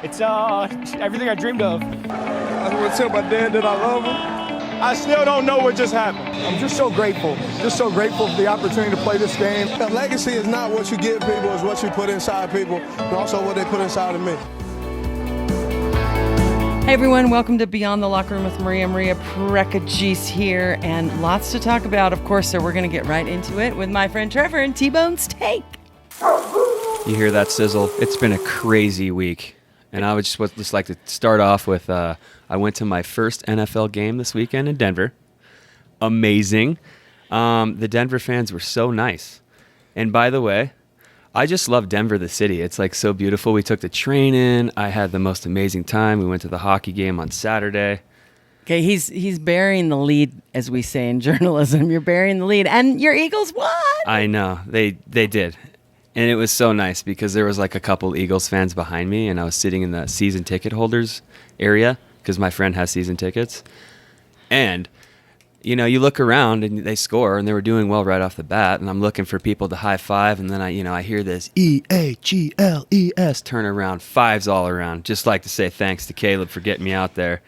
It's everything I dreamed of. I want to tell my dad that I love him. I still don't know what just happened. I'm just so grateful for the opportunity to play this game. The legacy is not what you give people, it's what you put inside people, but also what they put inside of me. Hey everyone, welcome to Beyond the Locker Room with Maria Prevetance here, and lots to talk about, of course, so we're going to get right into it with my friend Trevor and T-Bone's Take. You hear that sizzle? It's been a crazy week, and I would just like to start off with, I went to my first NFL game this weekend in Denver. Amazing. The Denver fans were so nice. And by the way, I just love Denver, the city. It's like so beautiful. We took the train in. I had the most amazing time. We went to the hockey game on Saturday. Okay, he's burying the lead, as we say in journalism. You're burying the lead, and your Eagles won. I know. They did. And it was so nice because there was like a couple Eagles fans behind me, and I was sitting in the season ticket holders area because my friend has season tickets. And you know, you look around and they score, and they were doing well right off the bat, and I'm looking for people to high five, and then I hear this EAGLES turn around, fives all around. Just like to say thanks to Caleb for getting me out there.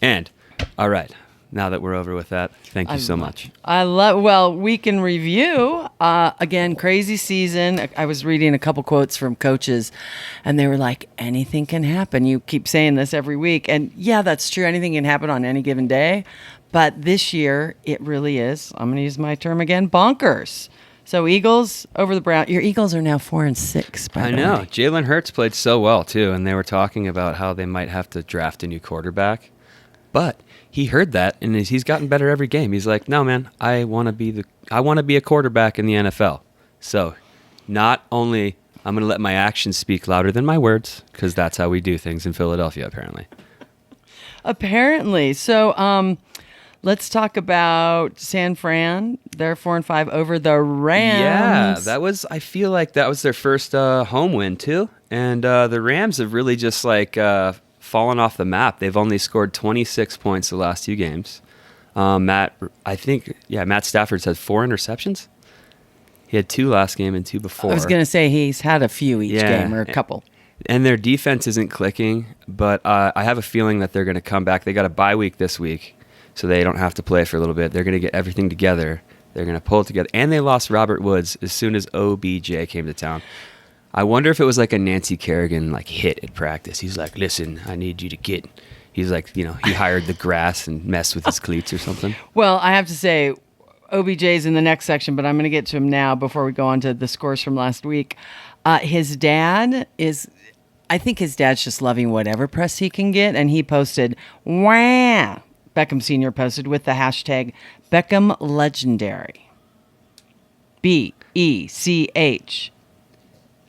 And all right, now that we're over with that, thank you so much. Well, week in review. Again, crazy season. I was reading a couple quotes from coaches, and they were like, anything can happen. You keep saying this every week, and yeah, that's true. Anything can happen on any given day. But this year, it really is, I'm going to use my term again, bonkers. So Eagles over the Browns. Your Eagles are now 4-6, by the way. I know. Jalen Hurts played so well, too, and they were talking about how they might have to draft a new quarterback. But he heard that, and he's gotten better every game. He's like, no, man, I want to be a quarterback in the NFL. So not only I'm going to let my actions speak louder than my words, because that's how we do things in Philadelphia, apparently. Apparently. So, let's talk about San Fran. They're 4-5 over the Rams. Yeah, I feel like that was their first home win too. And the Rams have really just fallen off the map. They've only scored 26 points the last two games. Matt Stafford's had 4 interceptions. He had 2 last game and 2 before. I was going to say he's had a few each game, or a couple. And their defense isn't clicking, but I have a feeling that they're going to come back. They got a bye week this week, so they don't have to play for a little bit. They're going to get everything together. They're going to pull it together. And they lost Robert Woods as soon as OBJ came to town. I wonder if it was like a Nancy Kerrigan hit at practice. He's like, listen, I need you to get. He's like, he hired the grass and messed with his cleats or something. Well, I have to say, OBJ's in the next section, but I'm going to get to him now before we go on to the scores from last week. His dad is, I think his dad's just loving whatever press he can get, and he posted, wah. Beckham Sr. posted with the hashtag Beckham Legendary. BECH.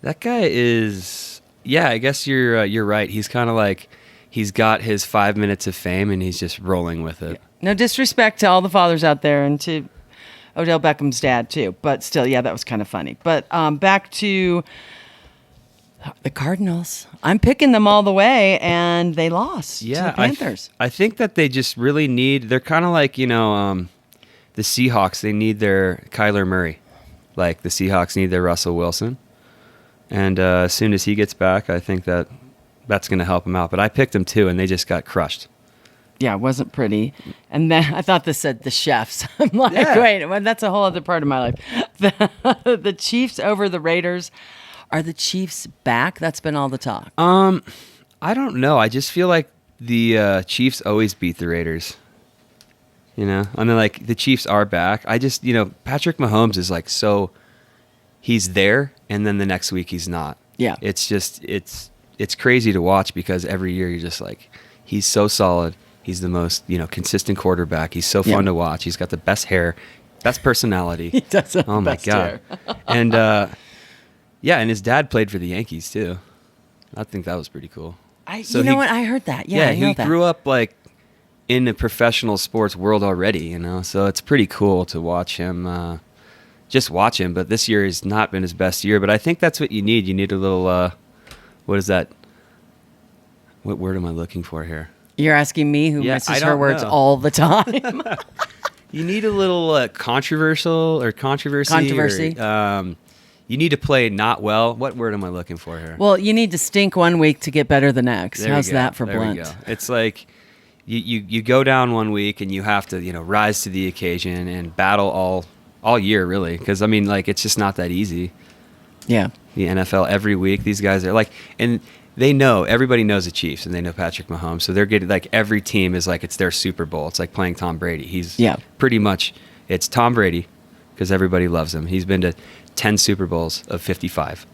That guy is, I guess you're right. He's kind of like, he's got his 5 minutes of fame and he's just rolling with it. No disrespect to all the fathers out there and to Odell Beckham's dad too, but still, that was kind of funny. But back to the Cardinals. I'm picking them all the way, and they lost to the Panthers. I think that they just really they're kind of like, the Seahawks. They need their Kyler Murray. Like the Seahawks need their Russell Wilson. And as soon as he gets back, I think that's going to help him out. But I picked them too, and they just got crushed. Yeah, it wasn't pretty. And then I thought this said the Chefs. I'm like, wait, well, that's a whole other part of my life. The Chiefs over the Raiders. Are the Chiefs back? That's been all the talk. I don't know. I just feel like the Chiefs always beat the Raiders. The Chiefs are back. I just, Patrick Mahomes is he's there, and then the next week he's not. Yeah. It's just, it's crazy to watch because every year you're just like, he's so solid. He's the most, consistent quarterback. He's so fun to watch. He's got the best hair, best personality. He does have oh the my best God. hair. And, and his dad played for the Yankees too. I think that was pretty cool. I heard that. Yeah, he grew up in the professional sports world already, so it's pretty cool to watch him, just watch him. But this year has not been his best year, but I think that's what you need. You need a little, what is that? What word am I looking for here? You're asking me who misses her words all the time. You need a little controversy. Or, you need to play not well. What word am I looking for here? Well, you need to stink one week to get better the next. There How's you go. that for there blunt? We go. It's like you go down one week and you have to rise to the occasion and battle all year really, because I mean like it's just not that easy. Yeah. The NFL every week, these guys are like, and everybody knows the Chiefs and they know Patrick Mahomes, so they're getting like every team is like it's their Super Bowl. It's like playing Tom Brady. He's pretty much it's Tom Brady because everybody loves him. He's been to 10 Super Bowls of 55.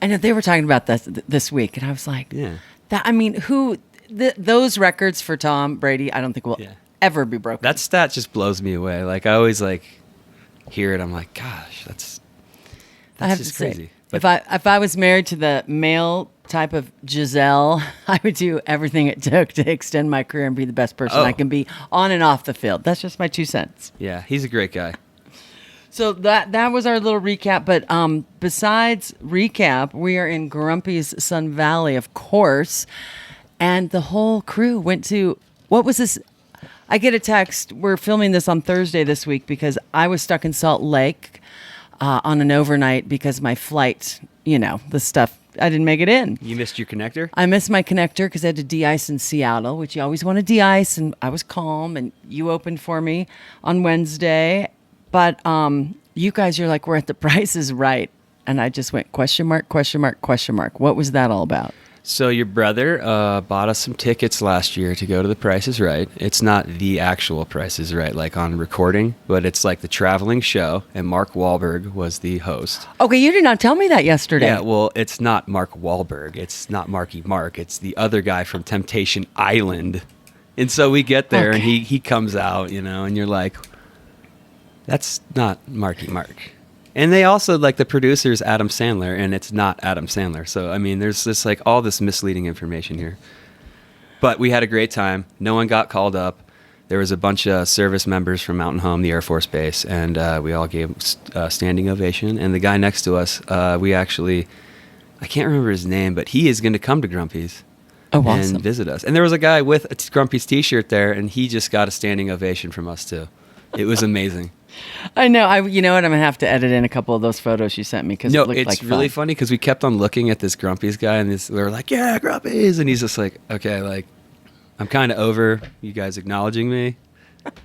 I know they were talking about this week, and I was like, those records for Tom Brady, I don't think will ever be broken. That stat just blows me away. Like I always like hear it. I'm like, gosh, that's just crazy. But if I was married to the male type of Giselle, I would do everything it took to extend my career and be the best person I can be on and off the field. That's just my 2 cents. Yeah, he's a great guy. So that was our little recap. But besides recap, we are in Grumpy's Sun Valley, of course. And the whole crew went to, what was this? I get a text. We're filming this on Thursday this week because I was stuck in Salt Lake on an overnight because my flight, the stuff, I didn't make it in. You missed your connector? I missed my connector because I had to de-ice in Seattle, which you always want to de-ice. And I was calm, and you opened for me on Wednesday. But you guys are like, we're at the Price is Right. And I just went, question mark, question mark, question mark. What was that all about? So your brother bought us some tickets last year to go to the Price is Right. It's not the actual Price is Right, like on recording, but it's like the traveling show, and Mark Wahlberg was the host. Okay, you did not tell me that yesterday. Yeah, well, it's not Mark Wahlberg. It's not Marky Mark. It's the other guy from Temptation Island. And so we get there, and he comes out, and you're like, that's not Marky Mark. And they also, like, the producer's Adam Sandler, and it's not Adam Sandler. So, I mean, there's this, like, all this misleading information here. But we had a great time. No one got called up. There was a bunch of service members from Mountain Home, the Air Force Base, and we all gave a standing ovation. And the guy next to us, I can't remember his name, but he is going to come to Grumpy's and visit us. And there was a guy with a Grumpy's T-shirt there, and he just got a standing ovation from us, too. It was amazing. I know. You know what? I'm going to have to edit in a couple of those photos you sent me because it looked like fun. It's really funny because we kept on looking at this Grumpy's guy, and we were like, yeah, Grumpy's. And he's just like, okay, like, I'm kind of over you guys acknowledging me.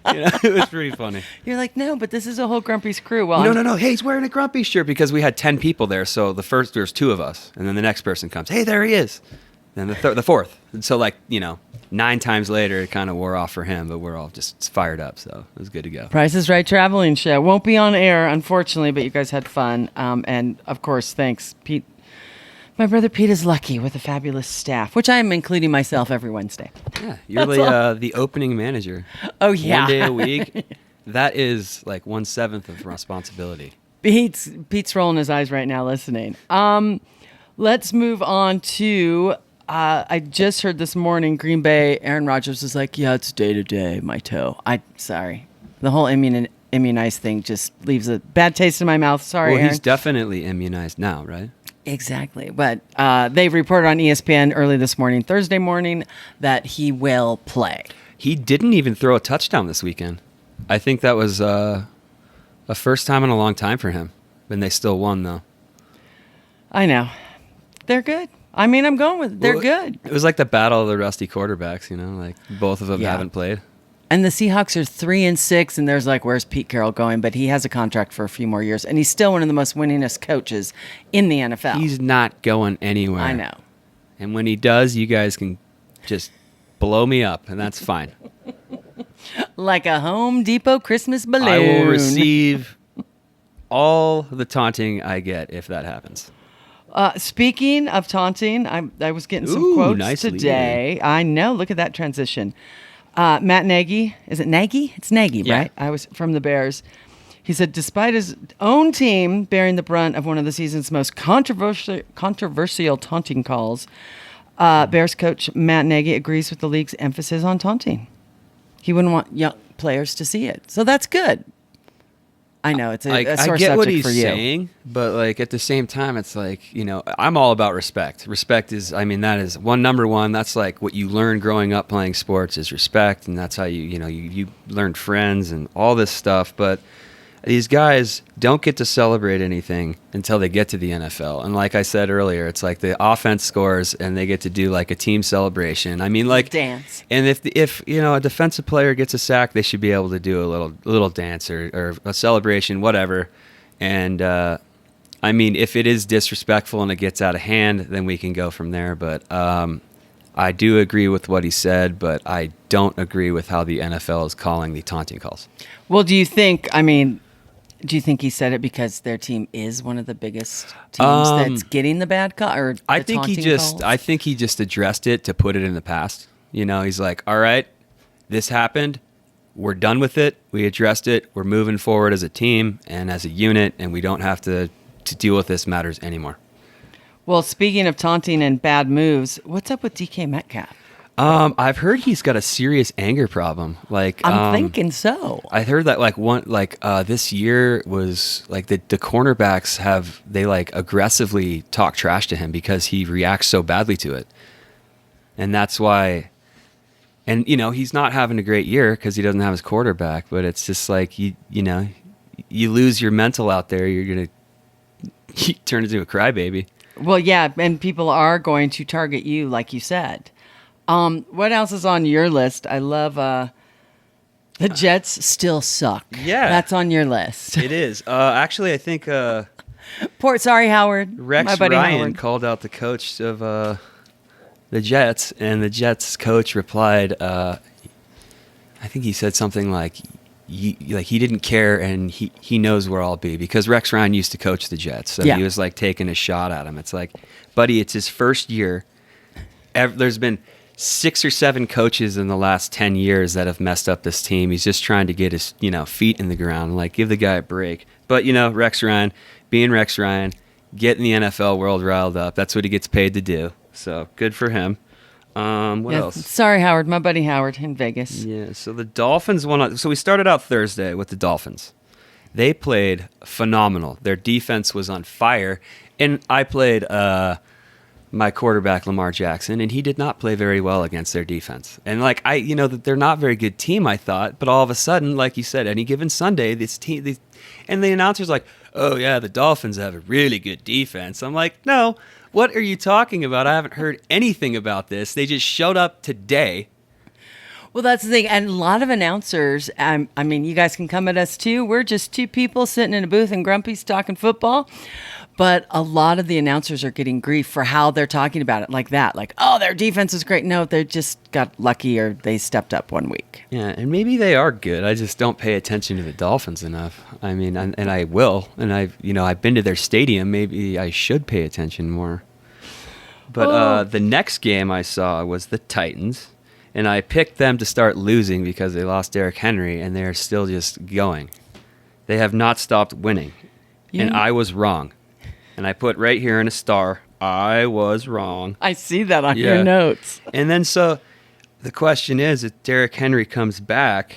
It was pretty funny. You're like, no, but this is a whole Grumpy's crew. Well, no. Hey, he's wearing a Grumpy's shirt because we had 10 people there. So there's 2 of us, and then the next person comes. Hey, there he is. Then the fourth. And so 9 times later, it kind of wore off for him, but we're all just fired up, so it was good to go. Price is Right traveling show. Won't be on air, unfortunately, but you guys had fun. And, of course, thanks, Pete. My brother Pete is lucky with a fabulous staff, which I am including myself every Wednesday. Yeah, you're the opening manager. Oh, yeah. 1 day a week. That is like 1/7 of responsibility. Pete's rolling his eyes right now listening. Let's move on to... I just heard this morning, Green Bay, Aaron Rodgers was like, yeah, it's day-to-day, my toe. Sorry. The whole immunized thing just leaves a bad taste in my mouth. Sorry, Aaron. He's definitely immunized now, right? Exactly. But they reported on ESPN early this morning, Thursday morning, that he will play. He didn't even throw a touchdown this weekend. I think that was a first time in a long time for him. And they still won, though. I know. They're good. I mean, I'm going with they're good. It was like the battle of the rusty quarterbacks, like both of them haven't played. And the Seahawks are 3-6, and there's like, where's Pete Carroll going? But he has a contract for a few more years, and he's still one of the most winningest coaches in the NFL. He's not going anywhere. I know. And when he does, you guys can just blow me up, and that's fine. Like a Home Depot Christmas balloon. I will receive all the taunting I get if that happens. Speaking of taunting, I was getting some quotes today. Lead. I know. Look at that transition. Matt Nagy. Is it Nagy? It's Nagy, right? I was from the Bears. He said, despite his own team bearing the brunt of one of the season's most controversial taunting calls, Bears coach Matt Nagy agrees with the league's emphasis on taunting. He wouldn't want young players to see it. So that's good. I know it's a sore I get subject what he's for you. saying, but at the same time, it's I'm all about respect. Respect is, that is number one. That's like what you learn growing up playing sports is respect, and that's how you learn friends and all this stuff. But these guys don't get to celebrate anything until they get to the NFL. And like I said earlier, it's like the offense scores and they get to do like a team celebration. I mean, like dance. And if a defensive player gets a sack, they should be able to do a little dance or a celebration, whatever. And I mean, if it is disrespectful and it gets out of hand, then we can go from there. But I do agree with what he said, but I don't agree with how the NFL is calling the taunting calls. Well, do you think he said it because their team is one of the biggest teams that's getting the bad call? Or I think he just addressed it to put it in the past. He's like, all right, this happened. We're done with it. We addressed it. We're moving forward as a team and as a unit, and we don't have to deal with this matters anymore. Well, speaking of taunting and bad moves, what's up with DK Metcalf? I've heard he's got a serious anger problem. I'm thinking so. I heard that this year was like the cornerbacks they aggressively talk trash to him because he reacts so badly to it, and that's why. And he's not having a great year because he doesn't have his quarterback. But it's just like you lose your mental out there, you're gonna turn into a crybaby. Well, yeah, and people are going to target you, like you said. What else is on your list? I love the Jets still suck. Yeah. That's on your list. It is. Actually, I think Sorry, Howard. Rex My buddy Ryan Howard called out the coach of the Jets, and the Jets coach replied, I think he said something like he didn't care, and he knows where I'll be, because Rex Ryan used to coach the Jets, so he was like taking a shot at him. It's like, buddy, it's his first year. There's been 6 or 7 coaches in the last 10 years that have messed up this team. He's just trying to get his feet in the ground. Like, give the guy a break. But Rex Ryan, being Rex Ryan, getting the NFL world riled up. That's what he gets paid to do. So good for him. What else? Sorry, Howard. My buddy Howard in Vegas. Yeah, so the Dolphins won. So we started out Thursday with the Dolphins. They played phenomenal. Their defense was on fire. And I played my quarterback, Lamar Jackson, and he did not play very well against their defense. And that they're not a very good team, I thought. But all of a sudden, like you said, any given Sunday, this team, and the announcer's like, oh, yeah, the Dolphins have a really good defense. I'm like, no. What are you talking about? I haven't heard anything about this. They just showed up today. Well, that's the thing. And a lot of announcers, I mean, you guys can come at us too. We're just 2 people sitting in a booth and Grumpy's talking football. But a lot of the announcers are getting grief for how they're talking about it like that. Like, oh, their defense is great. No, they just got lucky, or they stepped up one week. Yeah, and maybe they are good. I just don't pay attention to the Dolphins enough. I mean, and I will. And I've been to their stadium. Maybe I should pay attention more. But the next game I saw was the Titans. And I picked them to start losing because they lost Derrick Henry, and they're still just going. They have not stopped winning. And I was wrong. And I put right here in a star, I was wrong. I see that on your notes. And then so the question is, if Derrick Henry comes back,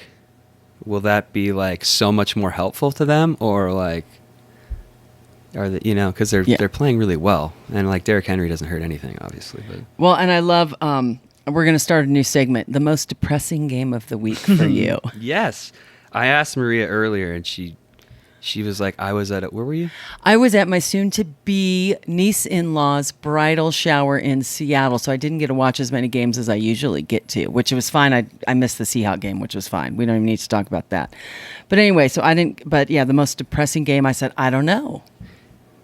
will that be so much more helpful to them, or are they, because they're playing really well, and Derrick Henry doesn't hurt anything, obviously. But. Well, and I love we're going to start a new segment, the most depressing game of the week for you. Yes, I asked Maria earlier, and she was like, I was where were you? I was at my soon-to-be niece-in-law's bridal shower in Seattle, so I didn't get to watch as many games as I usually get to, which was fine. I missed the Seahawks game, which was fine. We don't even need to talk about that. But anyway, so I didn't. But yeah, the most depressing game. I said, I don't know.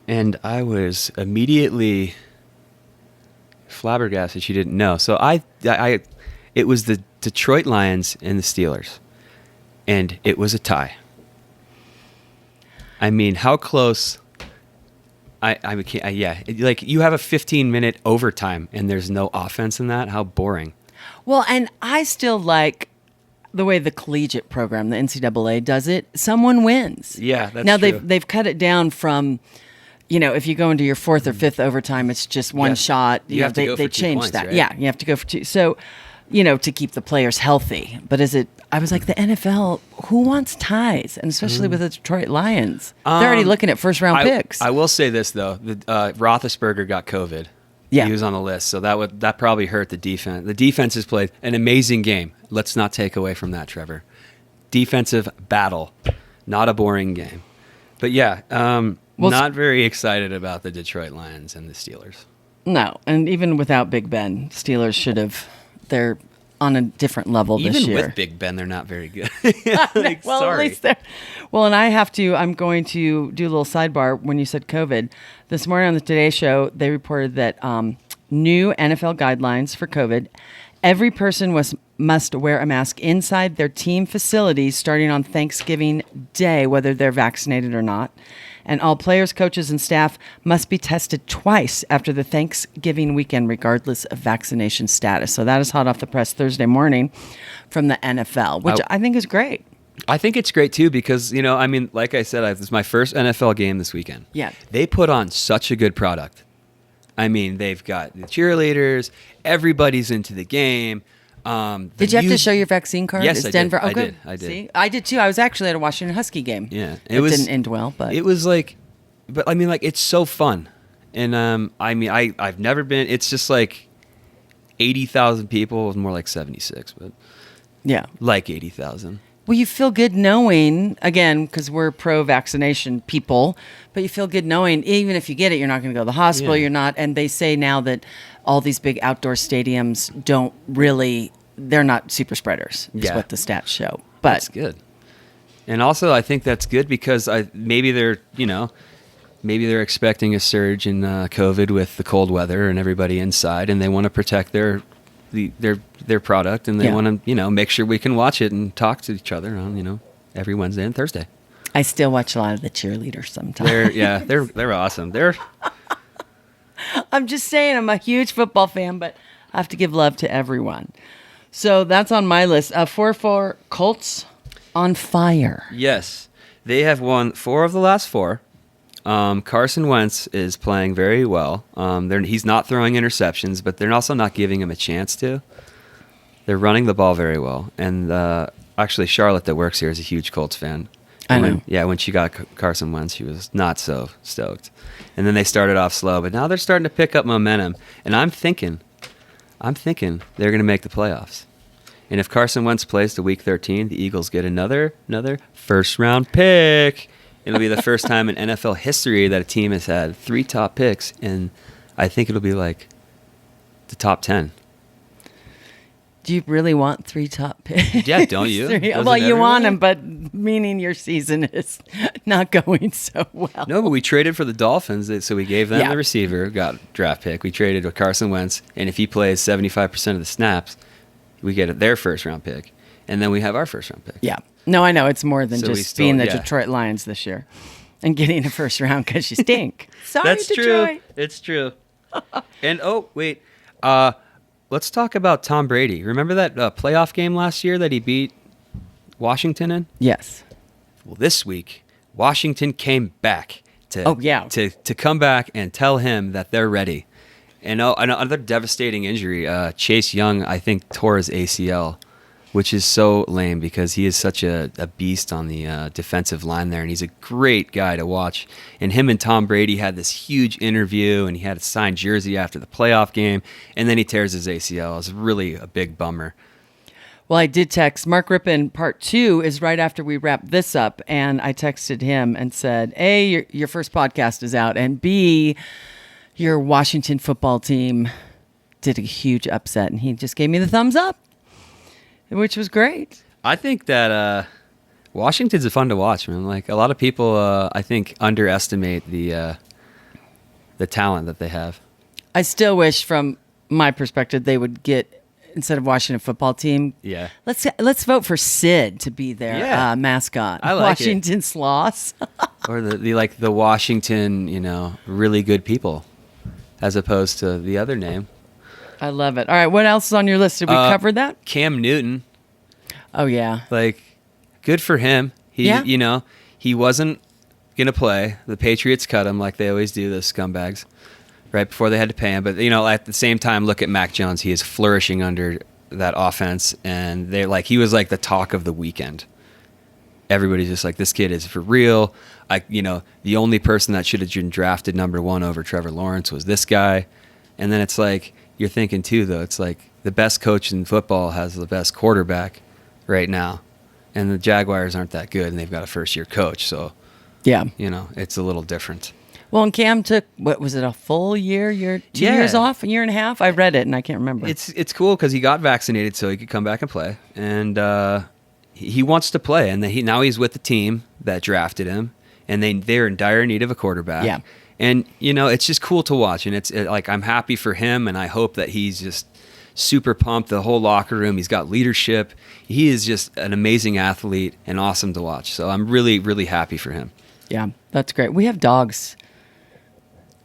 And I was immediately flabbergasted she didn't know. So it was the Detroit Lions and the Steelers, and it was a tie. I mean, how close? You have a 15-minute overtime, and there's no offense in that. How boring. Well, and I still like the way the collegiate program, the NCAA, does it. Someone wins. Yeah, that's now true. They've cut it down from, if you go into your 4th or 5th overtime, it's just one shot. You have to go for 2 changed points, that. right? Yeah, you have to go for 2. So, to keep the players healthy. But I was like, the NFL, who wants ties? And especially with the Detroit Lions. They're already looking at first-round picks. I will say this, though. Roethlisberger got COVID. Yeah. He was on the list, so that probably hurt the defense. The defense has played an amazing game. Let's not take away from that, Trevor. Defensive battle. not a boring game. But yeah, not very excited about the Detroit Lions and the Steelers. No, and even without Big Ben, Steelers should have. They're on a different level this year. Even with Big Ben, they're not very good. Well, sorry. at least they're. Well, and I'm going to do a little sidebar when you said COVID. This morning on the Today Show, they reported that new NFL guidelines for COVID. Every person must wear a mask inside their team facilities starting on Thanksgiving Day, whether they're vaccinated or not. And all players, coaches, and staff must be tested twice after the Thanksgiving weekend, regardless of vaccination status. So that is hot off the press Thursday morning from the NFL, which I think is great. I think it's great, too, because, like I said, this is my first NFL game this weekend. Yeah. They put on such a good product. They've got the cheerleaders. Everybody's into the game. Did you have to show your vaccine card? Yes, It's Denver. I good. did. See, I did too. I was actually at a Washington Husky game. Yeah, it didn't end well, but it was it's so fun, and I've never been. It's just like 80,000 people. It was more like 76, but yeah, like 80,000. Well, you feel good knowing, again, because we're pro-vaccination people, but you feel good knowing even if you get it, you're not going to go to the hospital. Yeah. You're not. And they say now that all these big outdoor stadiums they're not super spreaders, is what the stats show. But that's good. And also, I think that's good because maybe they're expecting a surge in COVID with the cold weather and everybody inside, and they want to protect their product, and they want to make sure we can watch it and talk to each other on every Wednesday and Thursday. I still watch a lot of the cheerleaders sometimes. They're awesome. I'm just saying, I'm a huge football fan, but I have to give love to everyone. So that's on my list. 4-4 Colts on fire. Yes, they have won 4 of the last 4. Carson Wentz is playing very well. He's not throwing interceptions, but they're also not giving him a chance to. They're running the ball very well. And actually, Charlotte that works here is a huge Colts fan. I know. When she got Carson Wentz, she was not so stoked. And then they started off slow, but now they're starting to pick up momentum. And I'm thinking they're going to make the playoffs. And if Carson Wentz plays to Week 13, the Eagles get another first-round pick. It'll be the first time in NFL history that a team has had 3 top picks, and I think it'll be like the top 10. Do you really want 3 top picks? Yeah, don't you? Well, you want them, but meaning your season is not going so well. No, but we traded for the Dolphins, so we gave them the receiver, got draft pick. We traded with Carson Wentz, and if he plays 75% of the snaps, we get their first-round pick, and then we have our first-round pick. Yeah. No, I know. It's more than So just being the Detroit Lions this year and getting a first round because you stink. Sorry, That's Detroit. true. It's true. And, wait. Let's talk about Tom Brady. Remember that playoff game last year that he beat Washington in? Yes. Well, this week, Washington came back to come back and tell him that they're ready. And another devastating injury. Chase Young, I think, tore his ACL, which is so lame because he is such a beast on the defensive line there, and he's a great guy to watch. And him and Tom Brady had this huge interview, and he had a signed jersey after the playoff game, and then he tears his ACL. It's really a big bummer. Well, I did text Mark Rypien. Part 2 is right after we wrap this up, and I texted him and said, A, your first podcast is out, and B, your Washington football team did a huge upset, and he just gave me the thumbs up, which was great. I think that Washington's fun to watch, man. Like a lot of people, I think, underestimate the talent that they have. I still wish, from my perspective, they would get, instead of Washington football team. Yeah. Let's vote for Sid to be their mascot. I like Washington Sloths. Or the Washington, really good people, as opposed to the other name. I love it. All right, what else is on your list? Did we cover that? Cam Newton. Oh yeah. Good for him. He wasn't gonna play. The Patriots cut him like they always do, those scumbags, right before they had to pay him. But at the same time, look at Mac Jones. He is flourishing under that offense, and he was like the talk of the weekend. Everybody's just like, this kid is for real. The only person that should have been drafted number 1 over Trevor Lawrence was this guy. And then it's like, you're thinking too, though, it's like the best coach in football has the best quarterback right now. and the Jaguars aren't that good, and they've got a first-year coach, so Yeah. it's a little different. Well, and Cam took, what was it, a full year, 2 years off, a year and a half? I read it and I can't remember. It's cool because he got vaccinated so he could come back and play, and he wants to play, and now he's with the team that drafted him, and they're in dire need of a quarterback. Yeah. And it's just cool to watch, and it's like I'm happy for him, and I hope that he's just super pumped. The whole locker room, he's got leadership. He is just an amazing athlete and awesome to watch. So I'm really, really happy for him. Yeah, that's great. We have dogs.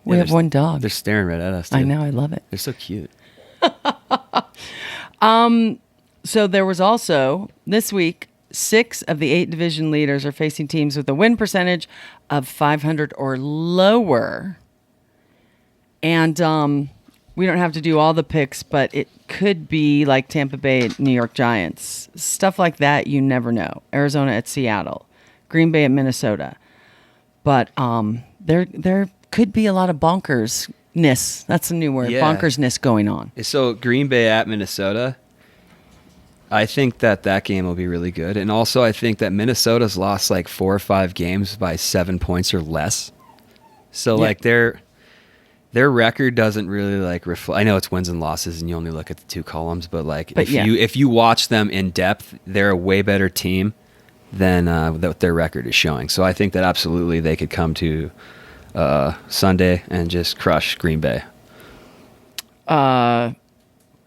We have one dog. They're staring right at us, too. I know, I love it. They're so cute. So there was also, this week, 6 of the 8 division leaders are facing teams with a win percentage of 500 or lower. And we don't have to do all the picks, but it could be like Tampa Bay, New York Giants. Stuff like that, you never know. Arizona at Seattle. Green Bay at Minnesota. But there could be a lot of bonkersness. That's a new word. Yeah. Bonkersness going on. So Green Bay at Minnesota, I think that game will be really good. And also I think that Minnesota's lost like 4 or 5 games by 7 points or less. So like their record doesn't really like reflect. I know it's wins and losses and you only look at the 2 columns, but if you watch them in depth, they're a way better team than what their record is showing. So I think that absolutely they could come to Sunday and just crush Green Bay.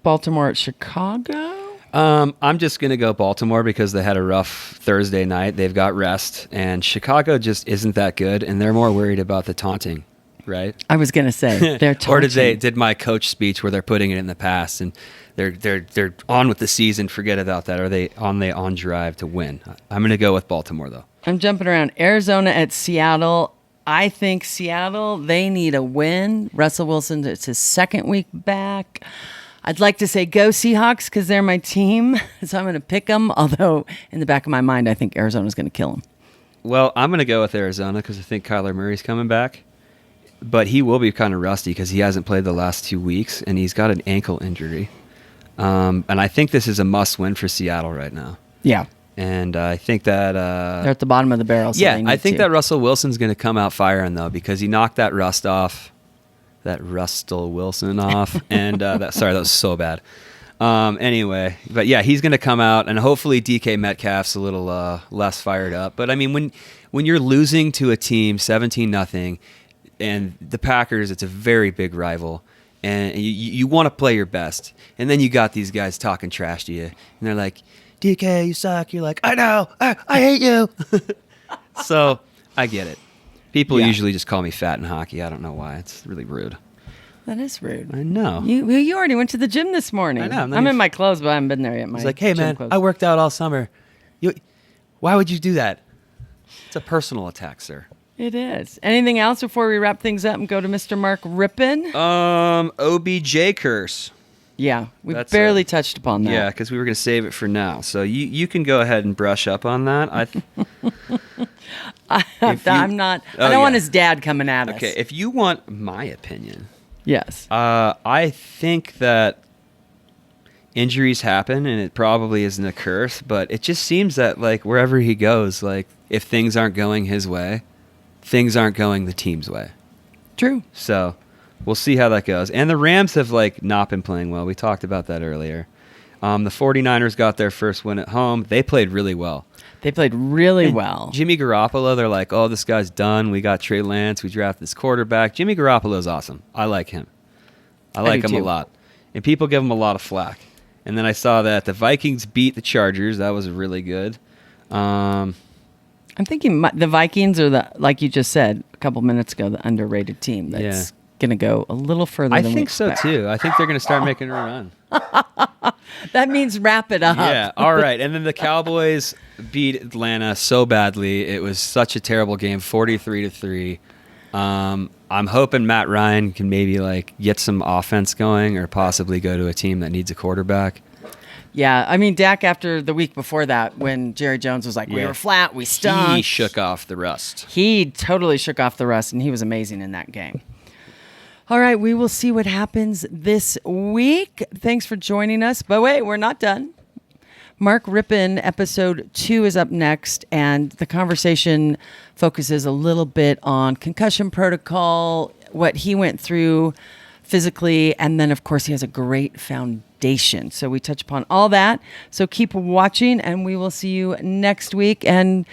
Baltimore at Chicago? I'm just going to go Baltimore because they had a rough Thursday night. They've got rest, and Chicago just isn't that good, and they're more worried about the taunting, right? I was going to say, they're taunting. Or did my coach speech where they're putting it in the past, and they're on with the season, forget about that. Are they on drive to win? I'm going to go with Baltimore, though. I'm jumping around. Arizona at Seattle. I think Seattle, they need a win. Russell Wilson, it's his 2nd week back. I'd like to say go Seahawks because they're my team, so I'm going to pick them. Although in the back of my mind, I think Arizona's going to kill them. Well, I'm going to go with Arizona because I think Kyler Murray's coming back. But he will be kind of rusty because he hasn't played the last 2 weeks, and he's got an ankle injury. And I think this is a must-win for Seattle right now. Yeah. And I think that... they're at the bottom of the barrel. So I think that Russell Wilson's going to come out firing, though, because he knocked that rust off. That Russell Wilson off. And that was so bad. Anyway, but yeah, he's going to come out, and hopefully DK Metcalf's a little less fired up. But I mean, when you're losing to a team 17-0, and the Packers, it's a very big rival, and you want to play your best, and then you got these guys talking trash to you, and they're like, DK, you suck. You're like, I know, I hate you. So I get it. People usually just call me fat in hockey. I don't know why. It's really rude. That is rude. I know. You already went to the gym this morning. I know. I'm in my clothes, but I haven't been there yet. He's like, hey, man, I worked out all summer. Why would you do that? It's a personal attack, sir. It is. Anything else before we wrap things up and go to Mr. Mark Rypien? OBJ curse. Yeah, we barely touched upon that. Yeah, because we were going to save it for now. So you can go ahead and brush up on that. I'm not. I don't want his dad coming at us. Okay, if you want my opinion, yes, I think that injuries happen, and it probably isn't a curse. But it just seems that like wherever he goes, like if things aren't going his way, things aren't going the team's way. True. So we'll see how that goes. And the Rams have like not been playing well. We talked about that earlier. The 49ers got their first win at home. They played really well. They played really well. Jimmy Garoppolo, they're like, oh, this guy's done. We got Trey Lance. We drafted this quarterback. Jimmy Garoppolo's awesome. I like him. I like him a lot. And people give him a lot of flack. And then I saw that the Vikings beat the Chargers. That was really good. I'm thinking the Vikings are like you just said a couple minutes ago, the underrated team that's going to go a little further than we expect. I think so, too. I think they're going to start making a run. That means wrap it up. Yeah, all right. And then the Cowboys beat Atlanta so badly. It was such a terrible game, 43-3. I'm hoping Matt Ryan can maybe like get some offense going or possibly go to a team that needs a quarterback. Yeah, I mean, Dak, after the week before that, when Jerry Jones was like, we were flat, we stunk. He shook off the rust. He totally shook off the rust, and he was amazing in that game. All right, we will see what happens this week. Thanks for joining us. But wait, we're not done. Mark Rypien, episode 2 is up next, and the conversation focuses a little bit on concussion protocol, what he went through physically, and then, of course, he has a great foundation. So we touch upon all that. So keep watching, and we will see you next week. And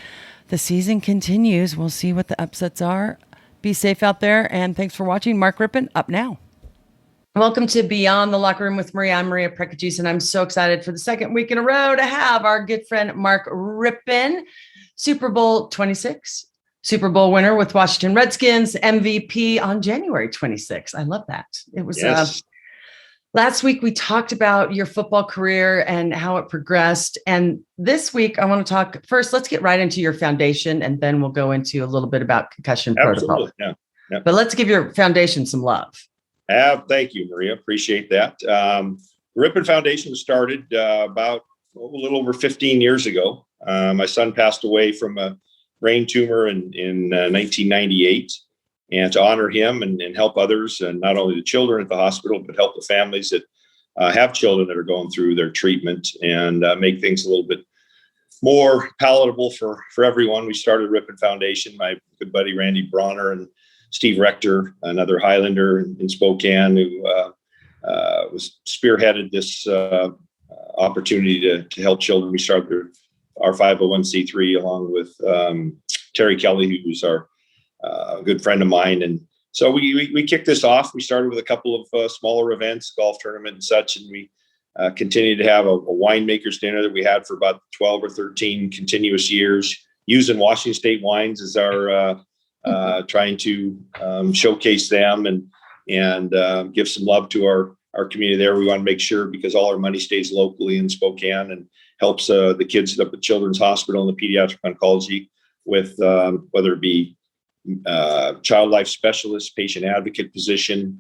the season continues. We'll see what the upsets are. Be safe out there, and thanks for watching. Mark Rypien, up now. Welcome to Beyond the Locker Room with Maria. I'm Maria Prevetance, and I'm so excited for the second week in a row to have our good friend Mark Rypien, Super Bowl 26, Super Bowl winner with Washington Redskins, MVP on January 26. I love that. It was last week we talked about your football career and how it progressed. And this week I want to talk first, let's get right into your foundation, and then we'll go into a little bit about concussion protocol. Yeah. But let's give your foundation some love. Thank you, Maria. Appreciate that. Rypien Foundation was started about a little over 15 years ago. My son passed away from a brain tumor in 1998. And to honor him and help others, and not only the children at the hospital, but help the families that have children that are going through their treatment, and make things a little bit more palatable for everyone. We started Rypien Foundation. My good buddy Randy Bronner and Steve Rector, another Highlander in Spokane, who was spearheaded this opportunity to help children. We started our 501c3 along with Terry Kelly, who's our good friend of mine. And so we kicked this off. We started with a couple of smaller events, golf tournament and such, and we continued to have a winemaker's dinner that we had for about 12 or 13 continuous years, using Washington State wines as our trying to showcase them and give some love to our community there. We want to make sure, because all our money stays locally in Spokane and helps the kids up at Children's Hospital and the pediatric oncology with whether it be child life specialist, patient advocate position,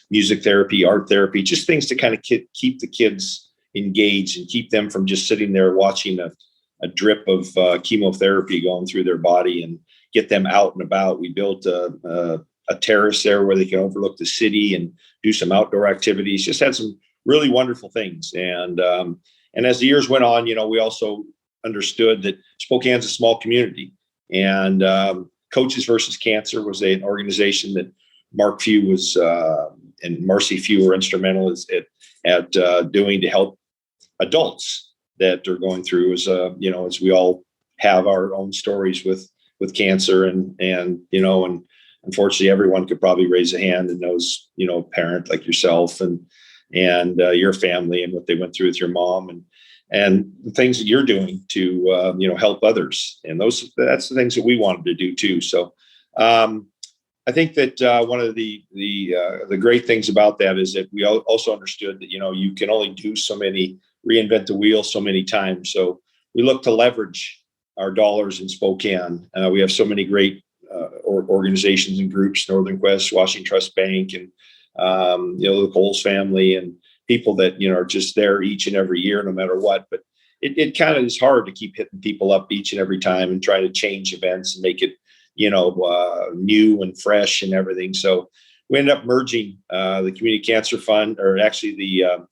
music therapy, art therapy, just things to kind of keep the kids engaged and keep them from just sitting there watching a drip of chemotherapy going through their body, and get them out and about. We built a terrace there where they can overlook the city and do some outdoor activities. Just had some really wonderful things. And as the years went on, we also understood that Spokane's a small community, and Coaches versus Cancer was an organization that Mark Few was and Marcy Few were instrumental at doing to help adults that are going through, as we all have our own stories with cancer, and unfortunately everyone could probably raise a hand and knows, a parent like yourself and your family and what they went through with your mom and the things that you're doing to, help others. And that's the things that we wanted to do too. So I think that one of the great things about that is that we also understood that, you can only do reinvent the wheel so many times. So we look to leverage our dollars in Spokane. We have so many great organizations and groups, Northern Quest, Washington Trust Bank, and the Coles family, and people that are just there each and every year, no matter what. But it kind of is hard to keep hitting people up each and every time and try to change events and make it new and fresh and everything. So we ended up merging the Community Cancer Fund, or actually the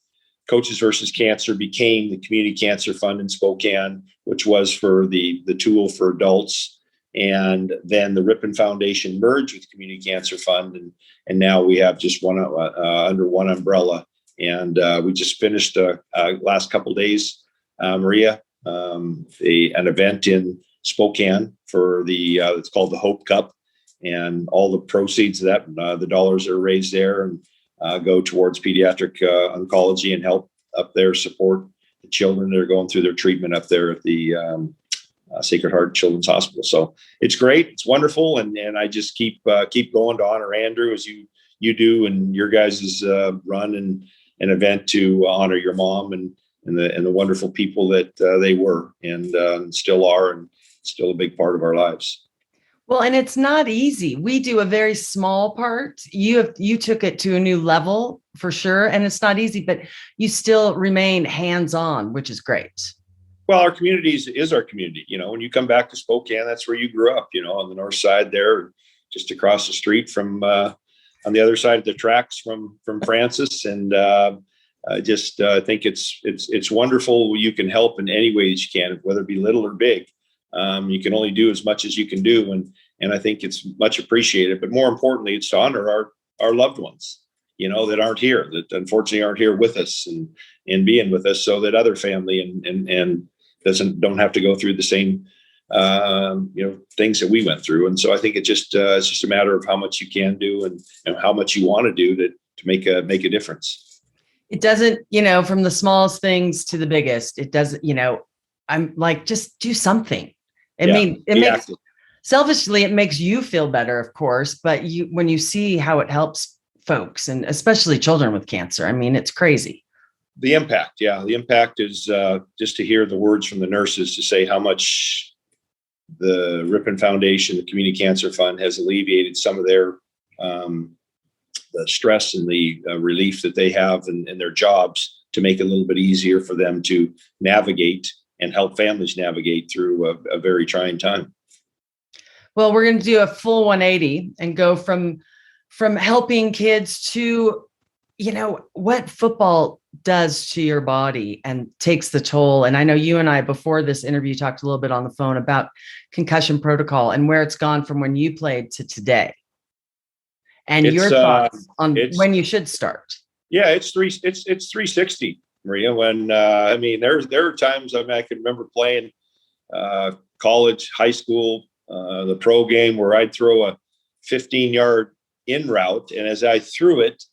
Coaches versus Cancer became the Community Cancer Fund in Spokane, which was for the tool for adults. And then the Rypien Foundation merged with Community Cancer Fund, and now we have just one under one umbrella. And we just finished last couple of days, Maria, an event in Spokane for it's called the Hope Cup, and all the proceeds of that, the dollars are raised there and go towards pediatric oncology and help up there support the children that are going through their treatment up there at the Sacred Heart Children's Hospital. So it's great. It's wonderful. And I just keep going to honor Andrew as you do, and your guys' run and an event to honor your mom and the wonderful people that they were and still are, and still a big part of our lives. Well, and it's not easy. We do a very small part. You took it to a new level for sure. And it's not easy, but you still remain hands-on, which is great. Well, our community is our community. When you come back to Spokane, that's where you grew up, on the north side there, just across the street from on the other side of the tracks from Francis. And I think it's wonderful. You can help in any way that you can, whether it be little or big. You can only do as much as you can do, and I think it's much appreciated. But more importantly, it's to honor our loved ones, that aren't here, that unfortunately aren't here with us and being with us, so that other family and don't have to go through the same things that we went through. And so I think it's just a matter of how much you can do and how much you want to do to make a difference. It doesn't, from the smallest things to the biggest, it doesn't, I'm like, just do something. It makes selfishly, it makes you feel better, of course, but when you see how it helps folks, and especially children with cancer, it's crazy. The impact is just to hear the words from the nurses to say how much the Rypien Foundation, the Community Cancer Fund, has alleviated some of their the stress and the relief that they have in their jobs, to make it a little bit easier for them to navigate and help families navigate through a very trying time. Well, we're going to do a full 180 and go from helping kids to, what football does to your body and takes the toll. And I know you and I, before this interview, talked a little bit on the phone about concussion protocol and where it's gone from when you played to today. And your thoughts on when you should start. Yeah, it's 360, Maria. When there are times I can remember playing college, high school, the pro game, where I'd throw a 15-yard in route, and as I threw it,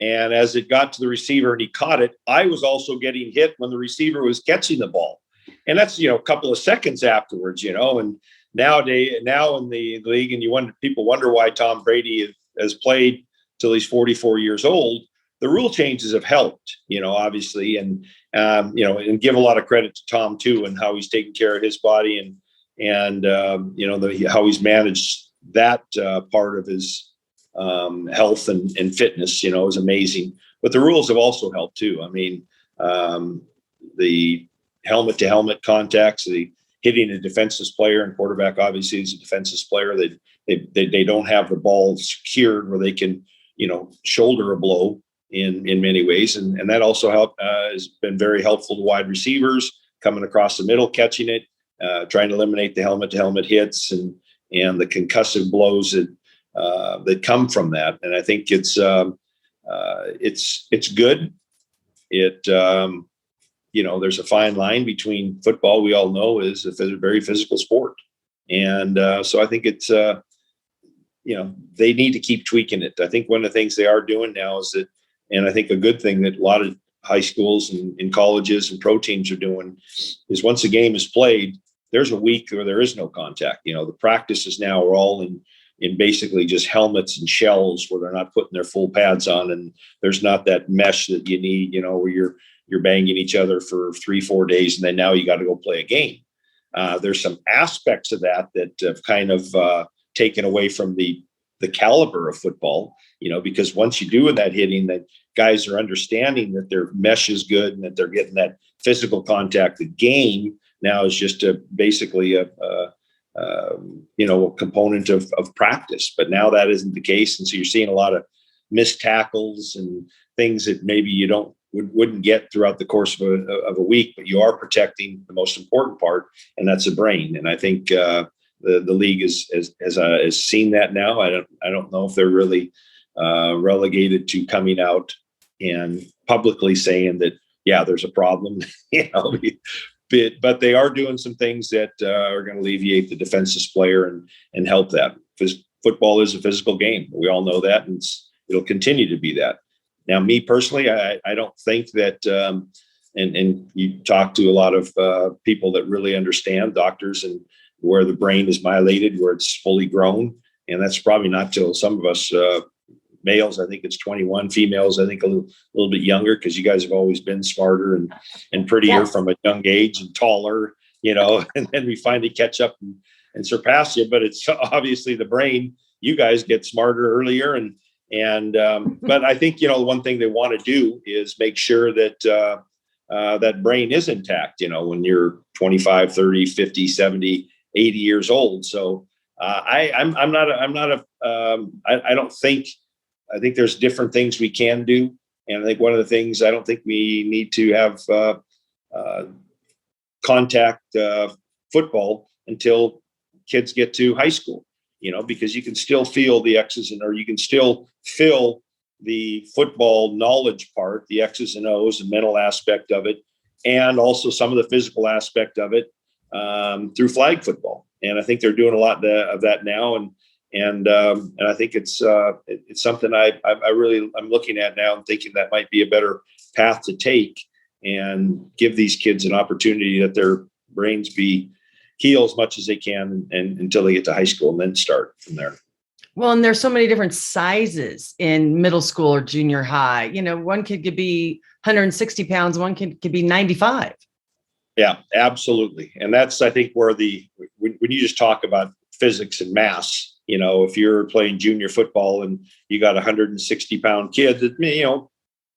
and as it got to the receiver and he caught it, I was also getting hit when the receiver was catching the ball, and that's a couple of seconds afterwards. And now in the league, and people wonder why Tom Brady has played till he's 44 years old. The rule changes have helped, obviously, and give a lot of credit to Tom too, and how he's taken care of his body and how he's managed that part of his health and fitness, is amazing. But the rules have also helped too. The helmet to helmet contacts, the hitting a defenseless player, and quarterback obviously is a defenseless player. They don't have the ball secured where they can, shoulder a blow in many ways. And that also has been very helpful to wide receivers coming across the middle, catching it, trying to eliminate the helmet to helmet hits and the concussive blows that come from that. And I think it's good. There's a fine line between football, we all know, is a very physical sport. And so I think it's, they need to keep tweaking it. I think one of the things they are doing now is that, and I think a good thing that a lot of high schools and colleges and pro teams are doing, is once a game is played, there's a week where there is no contact. The practices now are all in basically just helmets and shells, where they're not putting their full pads on, and there's not that mesh that you need, where you're banging each other for 3-4 days, and then now you got to go play a game. There's some aspects of that have kind of taken away from the caliber of football, because once you do that hitting, that guys are understanding that their mesh is good and that they're getting that physical contact. The game now is just basically a component of practice, but now that isn't the case. And so you're seeing a lot of missed tackles and things that maybe you wouldn't get throughout the course of a week, but you are protecting the most important part, and that's the brain. And I think the league has seen that now. I don't know if they're really relegated to coming out and publicly saying that, yeah, there's a problem, but they are doing some things that are going to alleviate the defenseless player and help that. Because football is a physical game. We all know that, and it'll continue to be that. Now, me personally, I don't think that, and you talk to a lot of people that really understand, doctors, and where the brain is myelated, where it's fully grown. And that's probably not till some of us males, I think it's 21, females, I think a little bit younger, because you guys have always been smarter and prettier from a young age, and taller, and then we finally catch up and surpass you. But it's obviously the brain. You guys get smarter earlier. But I think, one thing they want to do is make sure that that brain is intact, when you're 25, 30, 50, 70, 80 years old. So I think there's different things we can do. And I think one of the things, I don't think we need to have contact football until kids get to high school, because you can still feel the X's and, or you can still feel the football knowledge part, the X's and O's and mental aspect of it, and also some of the physical aspect of it through flag football. And I think they're doing a lot of that now. And I think it's something I'm looking at now and thinking that might be a better path to take and give these kids an opportunity that their brains be heal as much as they can and until they get to high school and then start from there. Well, and there's so many different sizes in middle school or junior high. One kid could be 160 pounds, one kid could be 95. Yeah, absolutely. And that's, I think, where when you just talk about physics and mass, if you're playing junior football and you got a 160-pound kid that,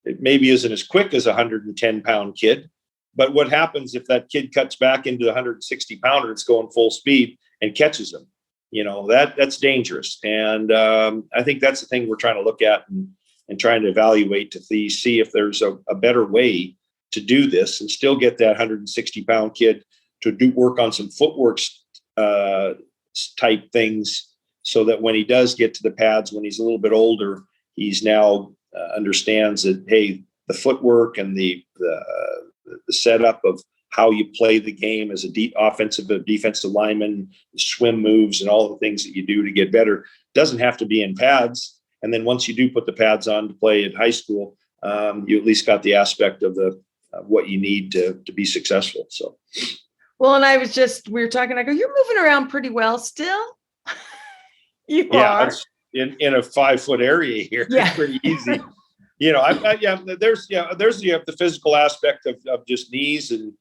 it maybe isn't as quick as a 110-pound kid. But what happens if that kid cuts back into the 160-pounder, it's going full speed and catches them? That's dangerous. And I think that's the thing we're trying to look at and trying to evaluate to see if there's a better way to do this and still get that 160-pound kid to work on some footwork type things, so that when he does get to the pads, when he's a little bit older, he's now understands that, hey, the footwork and the setup of how you play the game as a offensive or defensive lineman, the swim moves and all the things that you do to get better doesn't have to be in pads. And then once you do put the pads on to play in high school, you at least got the aspect of what you need to be successful. So, well, and we were talking, I go, you're moving around pretty well still. You are in a 5-foot area here. Yeah. It's pretty easy. There's the physical aspect of just knees and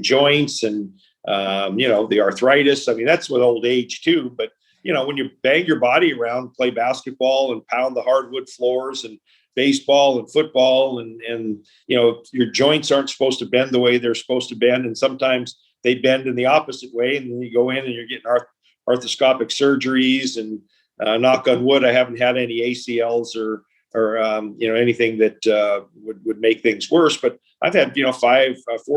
joints and the arthritis. I mean, that's with old age too. But when you bang your body around, play basketball and pound the hardwood floors and baseball and football and your joints aren't supposed to bend the way they're supposed to bend, and sometimes they bend in the opposite way, and then you go in and you're getting arthroscopic surgeries and knock on wood, I haven't had any ACLs or anything that would make things worse. But I've had 4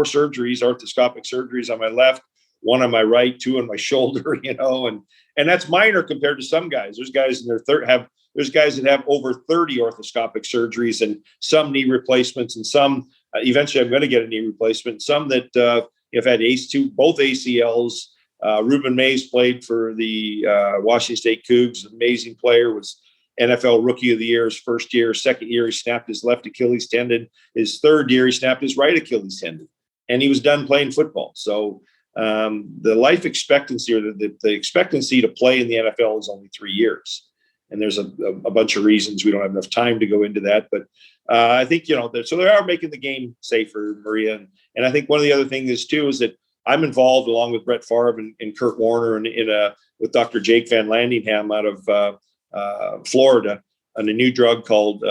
surgeries, arthroscopic surgeries on my left, 1 on my right, 2 on my shoulder, and that's minor compared to some guys. There's guys in their there's guys that have over 30 arthroscopic surgeries and some knee replacements, and some eventually I'm going to get a knee replacement. Some that have had both ACLs. Ruben Mays played for the Washington State Cougs, amazing player, was NFL Rookie of the Year his first year. Second year, he snapped his left Achilles tendon. His third year, he snapped his right Achilles tendon, and he was done playing football. So the life expectancy, or the expectancy to play in the NFL, is only 3 years. And there's a bunch of reasons. We don't have enough time to go into that. But I think, so they are making the game safer, Maria. And I think one of the other things is that I'm involved, along with Brett Favre and Kurt Warner, with Dr. Jake Van Landingham out of Florida, on a new drug called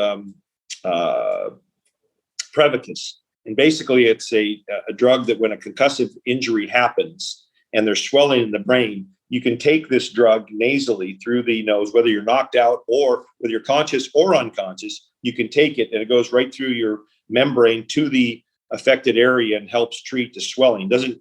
Prevetance. And basically, it's a drug that when a concussive injury happens and there's swelling in the brain, you can take this drug nasally through the nose, whether you're knocked out or whether you're conscious or unconscious, you can take it and it goes right through your membrane to the affected area and helps treat the swelling. Doesn't,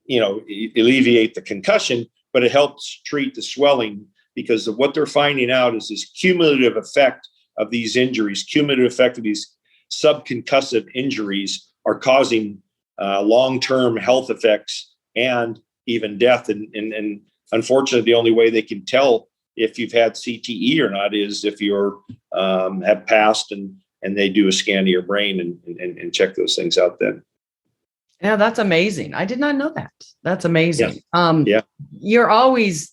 alleviate the concussion, but it helps treat the swelling, because of what they're finding out is this cumulative effect of these injuries, cumulative effect of these subconcussive injuries are causing long-term health effects and even death. And unfortunately, the only way they can tell if you've had CTE or not is if you're have passed and they do a scan of your brain and check those things out then. Yeah, that's amazing. I did not know that. That's amazing. Yeah. You're always,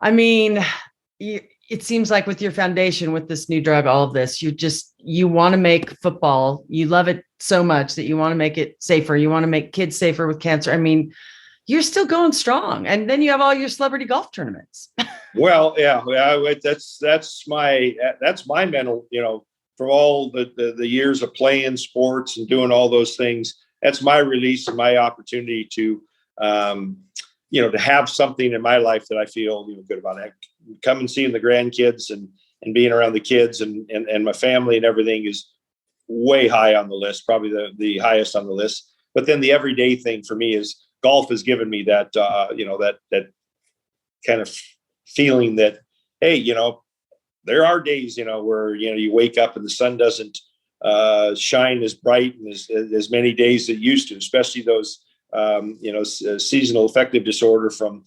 it seems like with your foundation, with this new drug, all of this, you want to make football, you love it so much that you want to make it safer. You want to make kids safer with cancer. You're still going strong. And then you have all your celebrity golf tournaments. Well, yeah, that's my mental, for all the years of playing sports and doing all those things. That's my release and my opportunity to, to have something in my life that I feel good about. Come and seeing the grandkids and being around the kids and my family and everything is way high on the list, probably the highest on the list. But then the everyday thing for me is golf has given me that, that kind of feeling that, hey, there are days, where, you wake up and the sun doesn't shine as bright and as many days as it used to, especially those, seasonal affective disorder from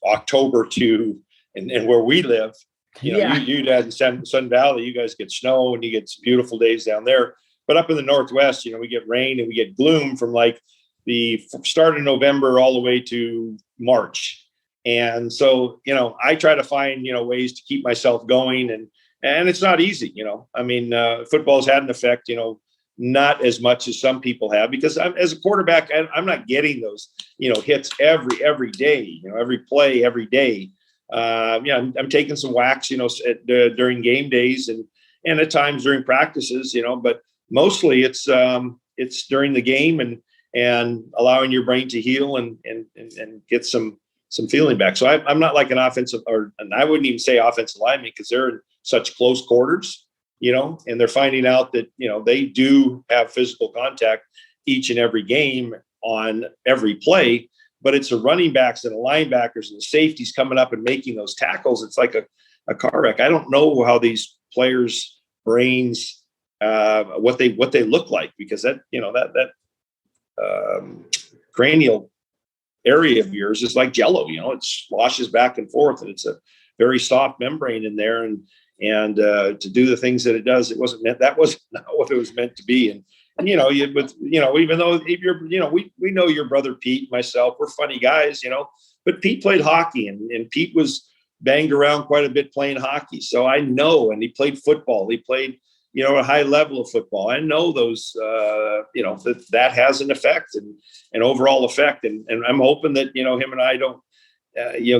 October to, and where we live, you in Sun Valley, you guys get snow and you get some beautiful days down there. But up in the Northwest, we get rain and we get gloom from like the start of November all the way to March. And so, I try to find, ways to keep myself going, and it's not easy. Football's had an effect, not as much as some people have, because as a quarterback, I'm not getting those, hits every day, every play, every day. I'm taking some whacks, during game days and at times during practices, but mostly it's during the game and allowing your brain to heal and get some feeling back. So I'm not like an offensive, and I wouldn't even say offensive lineman, because they're in such close quarters, and they're finding out that, they do have physical contact each and every game on every play, but it's the running backs and the linebackers and the safeties coming up and making those tackles. It's like a car wreck. I don't know how these players' brains, what they look like, because that cranial area of yours is like jello, it sloshes back and forth, and it's a very soft membrane in there. And to do the things that it does, that was not what it was meant to be. And even though we know your brother Pete, myself, we're funny guys, but Pete played hockey and Pete was banged around quite a bit playing hockey. So I know, and he played football. He played, a high level of football. I know those, that has an effect and an overall effect. And I'm hoping that, him and I don't,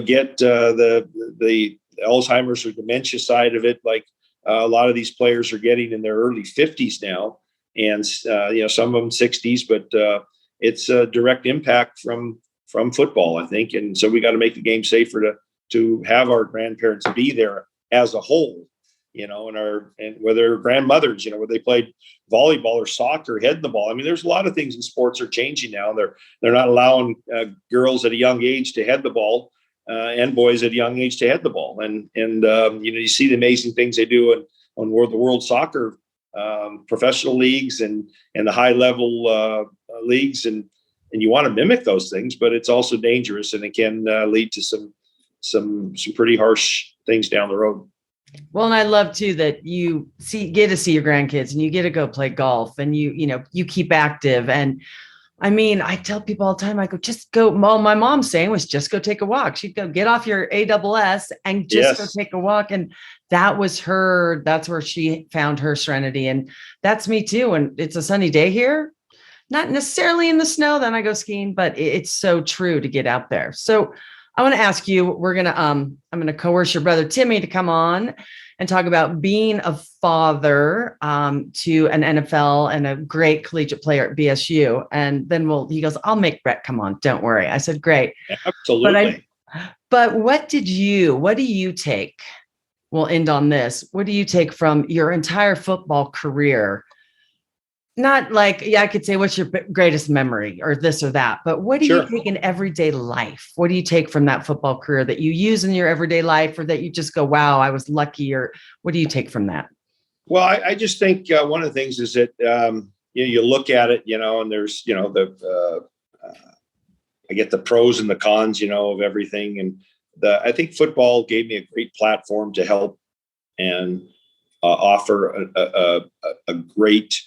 get the Alzheimer's or dementia side of it. Like a lot of these players are getting in their early 50s now, and some of them 60s, but it's a direct impact from football, I think. And so we got to make the game safer to have our grandparents be there as a whole, and whether grandmothers, where they played volleyball or soccer, head in the ball. There's a lot of things in sports are changing now. They're not allowing girls at a young age to head the ball, and boys at a young age to head the ball. And you see the amazing things they do on the world soccer professional leagues and the high level leagues. And you want to mimic those things, but it's also dangerous, and it can lead to some pretty harsh things down the road. Well, and I love too that you get to see your grandkids and you get to go play golf, and you keep active. And I tell people all the time, I go, just go. Well, my mom's saying was just go take a walk. She'd go get off your ASS and just go take a walk. And that's where she found her serenity. And that's me too. And it's a sunny day here, not necessarily in the snow. Then I go skiing, but it's so true to get out there. So I want to ask you, I'm going to coerce your brother Timmy to come on and talk about being a father to an NFL and a great collegiate player at BSU. And then he goes, I'll make Brett come on. Don't worry. I said, great. Absolutely. But what do you take? We'll end on this. What do you take from your entire football career? Not like, I could say, what's your greatest memory or this or that, but what do you take in everyday life? What do you take from that football career that you use in your everyday life, or that you just go, wow, I was lucky? Or what do you take from that? Well, I just think one of the things is that, you look at it, and there's, I get the pros and the cons, of everything. And I think football gave me a great platform to help and offer a great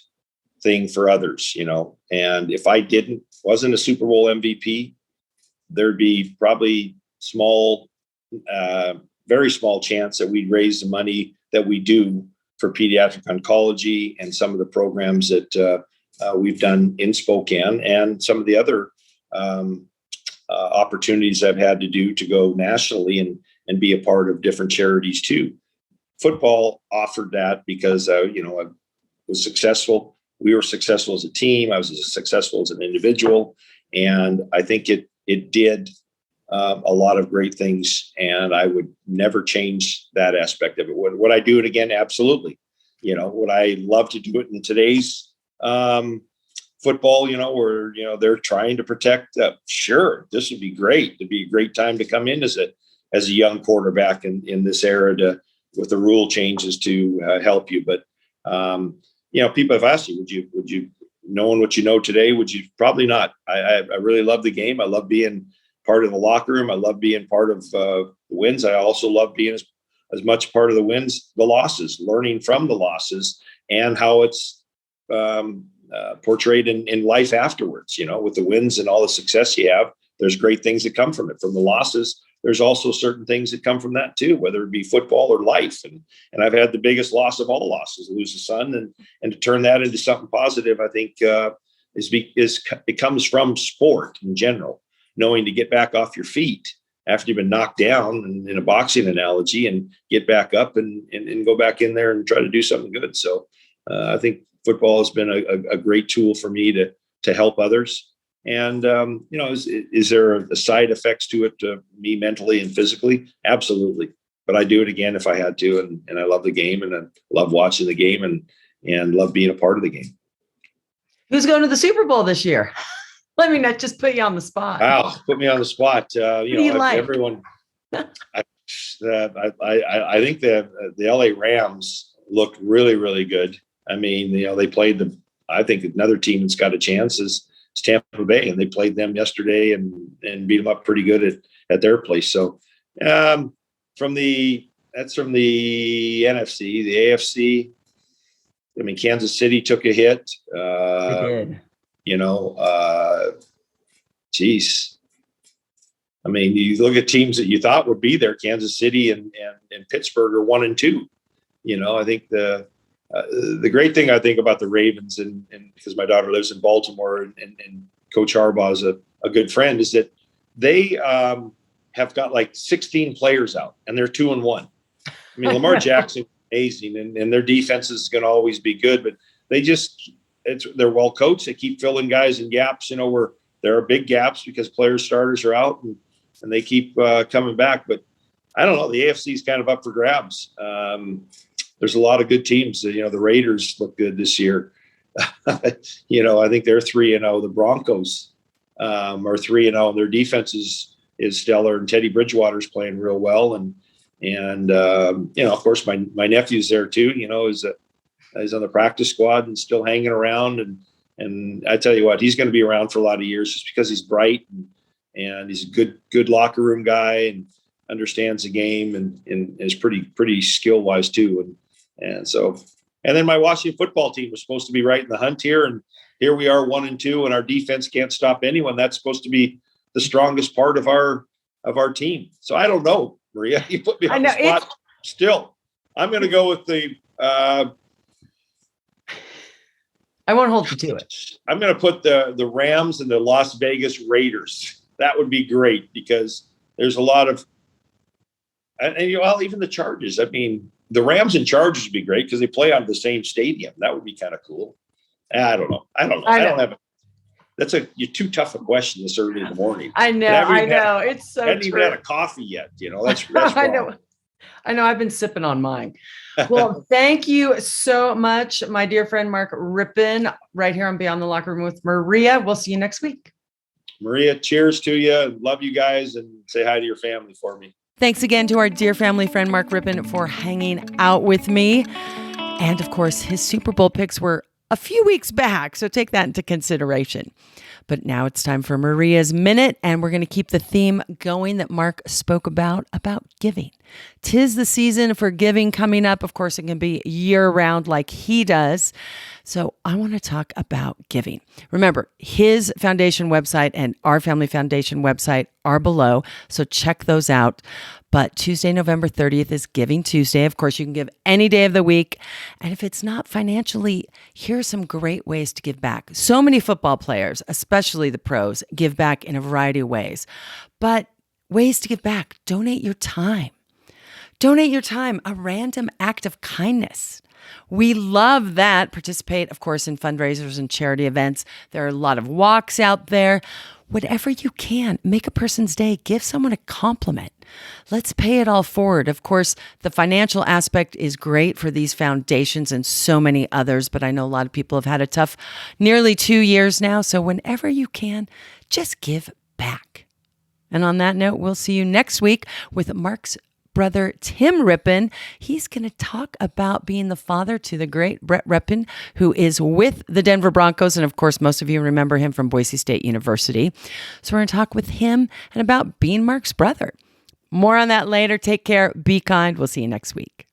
thing for others, and if I wasn't a Super Bowl MVP, there'd be probably very small chance that we'd raise the money that we do for pediatric oncology and some of the programs that we've done in Spokane, and some of the other opportunities I've had to do to go nationally and be a part of different charities too. Football offered that because I was successful. We were successful as a team. I was successful as an individual. And I think it did a lot of great things. And I would never change that aspect of it. Would I do it again? Absolutely. Would I love to do it in today's football, where, they're trying to protect? Sure, this would be great. It'd be a great time to come in as a young quarterback in this era with the rule changes to help you. But, people have asked you, would you, knowing what you know today, would you? Probably not. I really love the game. I love being part of the locker room. I love being part of the wins. I also love being as much part of the wins, the losses, learning from the losses and how it's portrayed in life afterwards. With the wins and all the success you have, there's great things that come from it. From the losses, there's also certain things that come from that too, whether it be football or life. And I've had the biggest loss of all losses, lose a son, and to turn that into something positive, I think it comes from sport in general, knowing to get back off your feet after you've been knocked down, in a boxing analogy, and get back up and go back in there and try to do something good. So I think football has been a great tool for me to help others. And, is there a side effects to it, me mentally and physically? Absolutely. But I do it again if I had to. And I love the game, and I love watching the game, and love being a part of the game. Who's going to the Super Bowl this year? Let me not just put you on the spot. Wow, put me on the spot. Who do you like? Everyone. I think the LA Rams look really, really good. I mean, they played I think another team that's got a chance is Tampa Bay, and they played them yesterday and beat them up pretty good at their place. So that's from the NFC. The AFC, I mean, Kansas City took a hit. They did. Geez. I mean, you look at teams that you thought would be there. Kansas City and Pittsburgh are 1-2. I think the great thing I think about the Ravens, and because my daughter lives in Baltimore, and Coach Harbaugh is a good friend, is that they have got like 16 players out, and they're 2-1. I mean, Lamar Jackson, amazing, and their defense is going to always be good, but they're well coached. They keep filling guys in gaps, where there are big gaps because starters are out, and they keep coming back. But I don't know. The AFC is kind of up for grabs. There's a lot of good teams. The Raiders look good this year. I think they're 3-0. The Broncos are 3-0. Their defense is stellar, and Teddy Bridgewater's playing real well. And of course, my nephew's there too. He's on the practice squad and still hanging around. And I tell you what, he's going to be around for a lot of years just because he's bright and he's a good locker room guy and understands the game and is pretty skill wise too. And then my Washington football team was supposed to be right in the hunt here. And here we are 1-2, and our defense can't stop anyone. That's supposed to be the strongest part of our team. So I don't know, Maria, you put me on the spot. Still, I'm going to go with I won't hold you to it. I'm going to put the Rams and the Las Vegas Raiders. That would be great because there's a lot of, and even the Chargers. I mean, the Rams and Chargers would be great because they play on the same stadium. That would be kind of cool. I don't know. I don't have you're too tough a question this early in the morning. I know. It's so true. I haven't even had a coffee yet. That's wrong. I know. I've been sipping on mine. Well, thank you so much, my dear friend, Mark Rypien, right here on Beyond the Locker Room with Maria. We'll see you next week. Maria, cheers to you. Love you guys, and say hi to your family for me. Thanks again to our dear family friend, Mark Rypien, for hanging out with me. And of course, his Super Bowl picks were a few weeks back, so take that into consideration. But now it's time for Maria's Minute, and we're going to keep the theme going that Mark spoke about giving. 'Tis the season for giving coming up. Of course, it can be year-round like he does. So I want to talk about giving. Remember, his foundation website and our Family Foundation website are below, so check those out. But Tuesday, November 30th is Giving Tuesday. Of course, you can give any day of the week. And if it's not financially, here are some great ways to give back. So many football players, especially the pros, give back in a variety of ways. But ways to give back: donate your time. Donate your time, a random act of kindness. We love that. Participate, of course, in fundraisers and charity events. There are a lot of walks out there. Whatever you can, make a person's day. Give someone a compliment. let's pay it all forward. Of course, the financial aspect is great for these foundations and so many others, but I know a lot of people have had a tough nearly 2 years now. So whenever you can, just give back. And on that note, we'll see you next week with Mark's brother, Tim Rypien. He's going to talk about being the father to the great Brett Rypien, who is with the Denver Broncos. And of course, most of you remember him from Boise State University. So we're going to talk with him and about being Mark's brother. More on that later. Take care. Be kind. We'll see you next week.